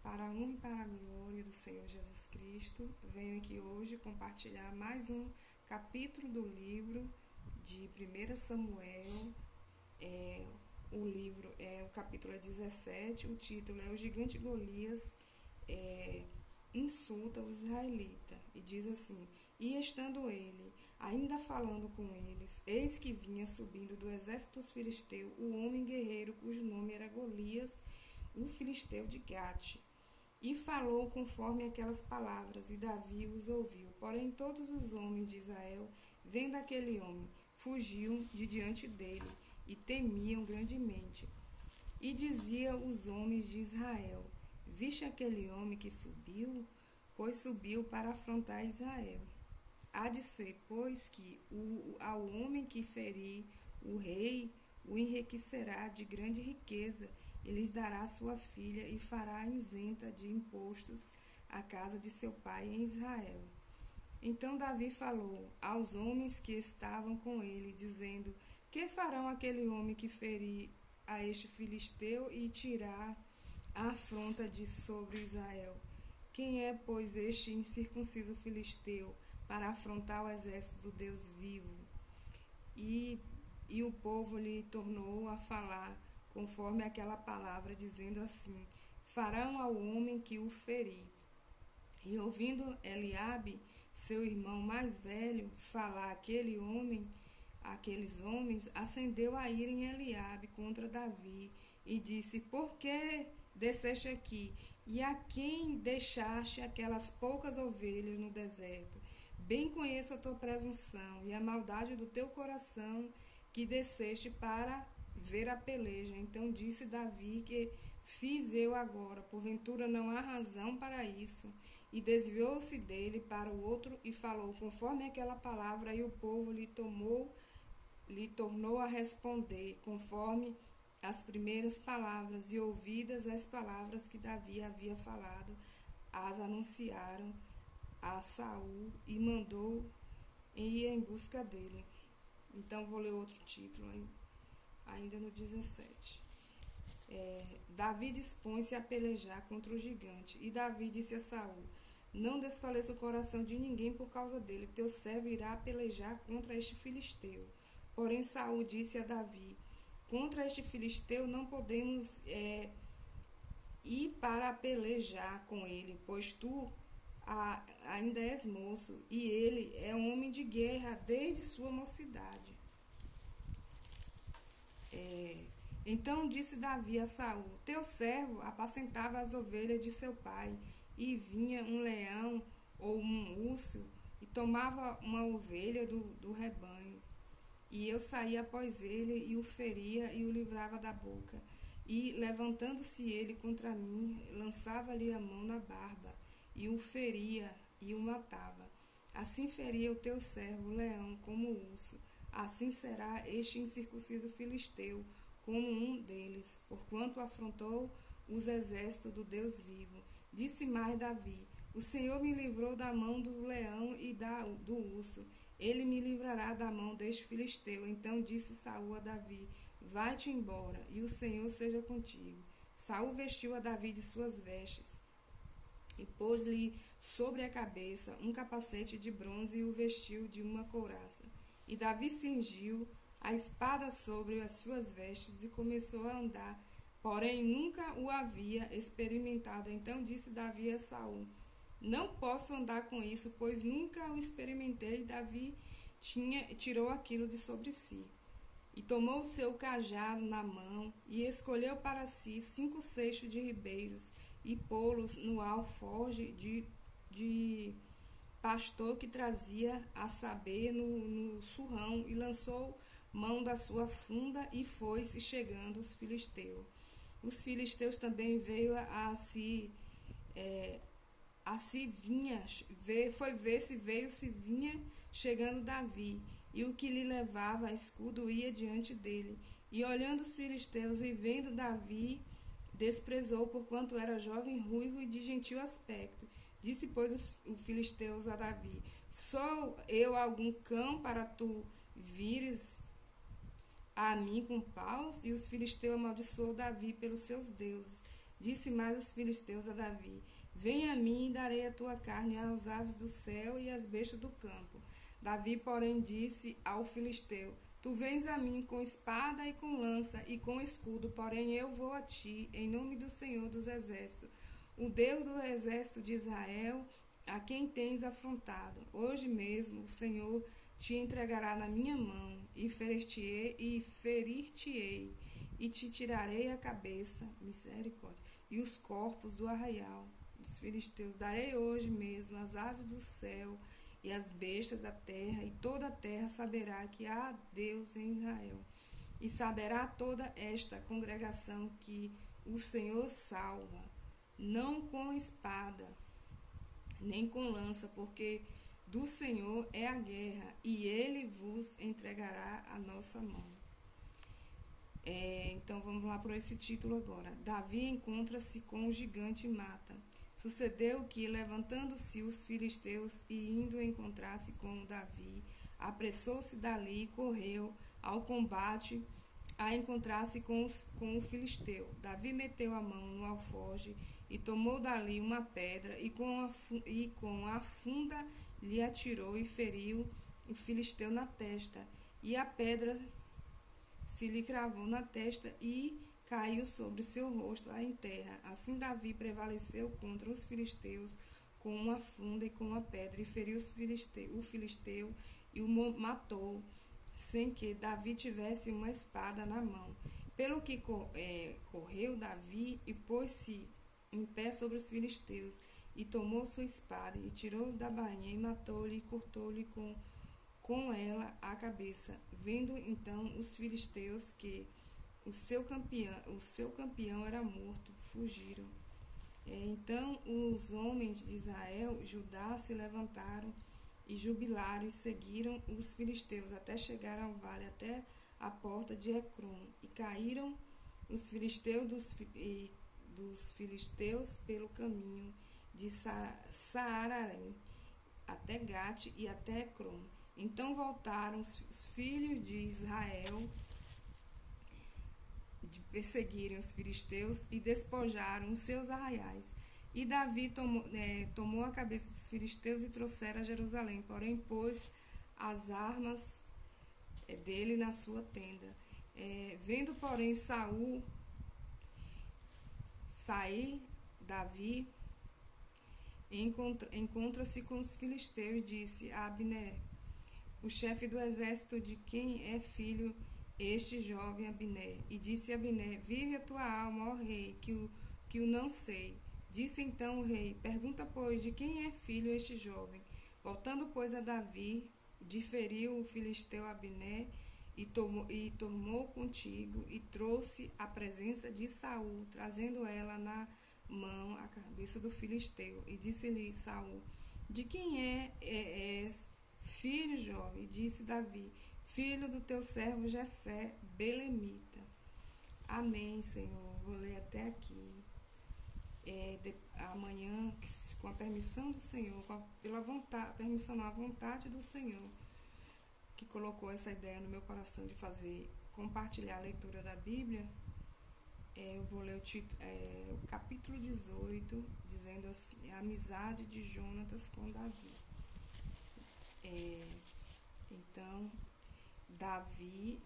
para a honra e para a glória do Senhor Jesus Cristo, venho aqui hoje compartilhar mais um capítulo do livro de 1 Samuel. O capítulo é 17, o título é O Gigante Golias insulta o israelita, e diz assim: E estando ele ainda falando com eles, eis que vinha subindo do exército dos filisteus o homem guerreiro cujo nome era Golias, o filisteu de Gate. E falou conforme aquelas palavras, e Davi os ouviu. Porém todos os homens de Israel, vendo aquele homem, fugiam de diante dele, e temiam grandemente. E diziam os homens de Israel: Viste aquele homem que subiu? Pois subiu para afrontar Israel. Há de ser, pois, que ao homem que ferir o rei o enriquecerá de grande riqueza, e lhes dará sua filha, e fará isenta de impostos a casa de seu pai em Israel. Então Davi falou aos homens que estavam com ele, dizendo: Que farão aquele homem que ferir a este filisteu e tirar a afronta de sobre Israel? Quem é, pois, este incircunciso filisteu para afrontar o exército do Deus vivo? E o povo lhe tornou a falar conforme aquela palavra, dizendo assim: Farão ao homem que o ferir. E ouvindo Eliabe, seu irmão mais velho, falar aqueles homens, acendeu a ira em Eliabe contra Davi, e disse: Por que desceste aqui? E a quem deixaste aquelas poucas ovelhas no deserto? Bem conheço a tua presunção e a maldade do teu coração, que desceste para ver a peleja. Então disse Davi: Que fiz eu agora? Porventura não há razão para isso? E desviou-se dele para o outro e falou conforme aquela palavra, e o povo lhe tornou a responder conforme as primeiras palavras, e ouvidas as palavras que Davi havia falado, as anunciaram a Saul, e mandou ir em busca dele. Então vou ler outro título ainda no 17. Davi dispõe-se a pelejar contra o gigante. E Davi disse a Saul: Não desfaleça o coração de ninguém por causa dele, teu servo irá pelejar contra este filisteu. Porém Saul disse a Davi: Contra este filisteu não podemos ir para pelejar com ele, pois tu ainda és moço, e ele é um homem de guerra desde sua mocidade. Então disse Davi a Saul: Teu servo apacentava as ovelhas de seu pai, e vinha um leão ou um urso e tomava uma ovelha do rebanho. E eu saía após ele, e o feria, e o livrava da boca. E, levantando-se ele contra mim, lançava-lhe a mão na barba, e o feria, e o matava. Assim feria o teu servo o leão como o urso. Assim será este incircunciso filisteu, como um deles, porquanto afrontou os exércitos do Deus vivo. Disse mais Davi: O Senhor me livrou da mão do leão e do urso. Ele me livrará da mão deste filisteu. Então disse Saul a Davi: Vai-te embora, e o Senhor seja contigo. Saul vestiu a Davi de suas vestes, e pôs-lhe sobre a cabeça um capacete de bronze, e o vestiu de uma couraça. E Davi cingiu a espada sobre as suas vestes, e começou a andar, porém nunca o havia experimentado. Então disse Davi a Saul: Não posso andar com isso, pois nunca o experimentei. E Davi tirou aquilo de sobre si, e tomou o seu cajado na mão, e escolheu para si 5 cestos de ribeiros, e pô-los no alforje de pastor que trazia a saber no surrão, e lançou mão da sua funda, e foi-se chegando os filisteus. Os filisteus também veio vinha chegando Davi, e o que lhe levava escudo ia diante dele. E olhando os filisteus e vendo Davi, desprezou, porquanto era jovem, ruivo e de gentil aspecto. Disse, pois, os filisteus a Davi: Sou eu algum cão para tu vires a mim com paus? E os filisteus amaldiçoou Davi pelos seus deuses. Disse mais os filisteus a Davi: Vem a mim e darei a tua carne às aves do céu e às bestas do campo. Davi, porém, disse ao filisteu: Tu vens a mim com espada e com lança e com escudo, porém eu vou a ti em nome do Senhor dos Exércitos, o Deus do exército de Israel, a quem tens afrontado. Hoje mesmo o Senhor te entregará na minha mão, e ferir-te-ei, e te tirarei a cabeça, misericórdia, e os corpos do arraial dos filisteus. Darei hoje mesmo as aves do céu e as bestas da terra, e toda a terra saberá que há Deus em Israel. E saberá toda esta congregação que o Senhor salva, não com espada, nem com lança, porque do Senhor é a guerra, e ele vos entregará a nossa mão. Então vamos lá para esse título agora. Davi encontra-se com o gigante e mata. Sucedeu que, levantando-se os filisteus e indo encontrar-se com Davi, apressou-se dali e correu ao combate a encontrar-se com o filisteu. Davi meteu a mão no alforje e tomou dali uma pedra e com a funda lhe atirou e feriu o filisteu na testa. E a pedra se lhe cravou na testa e caiu sobre seu rosto em terra. Assim Davi prevaleceu contra os filisteus com uma funda e com uma pedra, e feriu o filisteu e o matou, sem que Davi tivesse uma espada na mão. Pelo que correu Davi e pôs-se em pé sobre os filisteus, e tomou sua espada, e tirou da bainha, e matou-lhe, e cortou-lhe com ela a cabeça. Vendo então os filisteus que o seu campeão era morto, fugiram. Então os homens de Israel, Judá, se levantaram e jubilaram e seguiram os filisteus até chegar ao vale, até a porta de Ecrom. E caíram os filisteus dos filisteus pelo caminho de Saaraim até Gate e até Ecrom. Então voltaram os filhos de Israel de perseguirem os filisteus e despojaram os seus arraiais. E Davi tomou a cabeça dos filisteus e trouxeram a Jerusalém, porém pôs as armas dele na sua tenda. Vendo, porém, Saul sair, Davi encontra-se com os filisteus e disse a Abner, o chefe do exército, de quem é filho este jovem Abner. E disse Abner, vive a tua alma, ó rei, que o não sei. Disse então o rei, pergunta, pois, de quem é filho este jovem? Voltando, pois, a Davi, diferiu o filisteu Abner, e tomou contigo, e trouxe à presença de Saul, trazendo ela na mão a cabeça do filisteu. E disse-lhe Saul, de quem és filho, jovem? E disse Davi, filho do teu servo Jessé, belemita. Amém, Senhor. Vou ler até aqui. Amanhã, com a permissão do Senhor, pela vontade, permissão não, a vontade do Senhor, que colocou essa ideia no meu coração de compartilhar a leitura da Bíblia, eu vou ler o capítulo 18, dizendo assim, a amizade de Jonatas com Davi. Então, Davi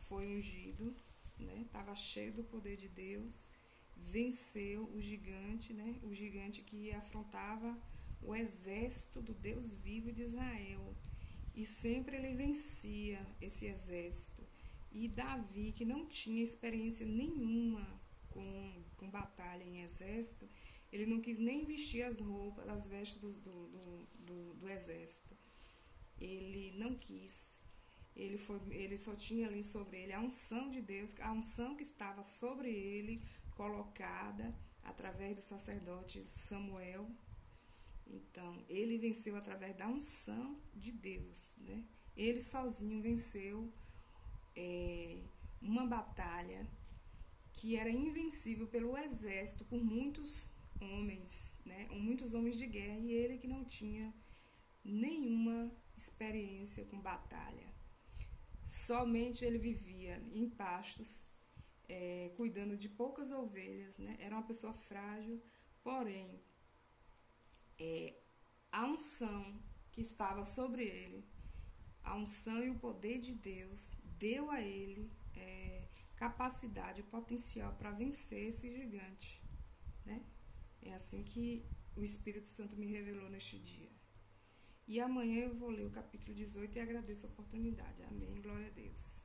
foi ungido, estava cheio do poder de Deus, venceu o gigante, o gigante que afrontava o exército do Deus vivo de Israel. E sempre ele vencia esse exército. E Davi, que não tinha experiência nenhuma com batalha em exército, ele não quis nem vestir as vestes do exército. Ele não quis. Ele só tinha ali sobre ele a unção de Deus, a unção que estava sobre ele, colocada através do sacerdote Samuel. Então, ele venceu através da unção de Deus, Ele sozinho venceu uma batalha que era invencível pelo exército, por muitos homens, muitos homens de guerra, e ele que não tinha nenhuma experiência com batalha. Somente ele vivia em pastos, cuidando de poucas ovelhas, né? Era uma pessoa frágil, porém, a unção que estava sobre ele, a unção e o poder de Deus deu a ele capacidade, potencial para vencer esse gigante, né? É assim que o Espírito Santo me revelou neste dia. E amanhã eu vou ler o capítulo 18 e agradeço a oportunidade. Amém. Glória a Deus.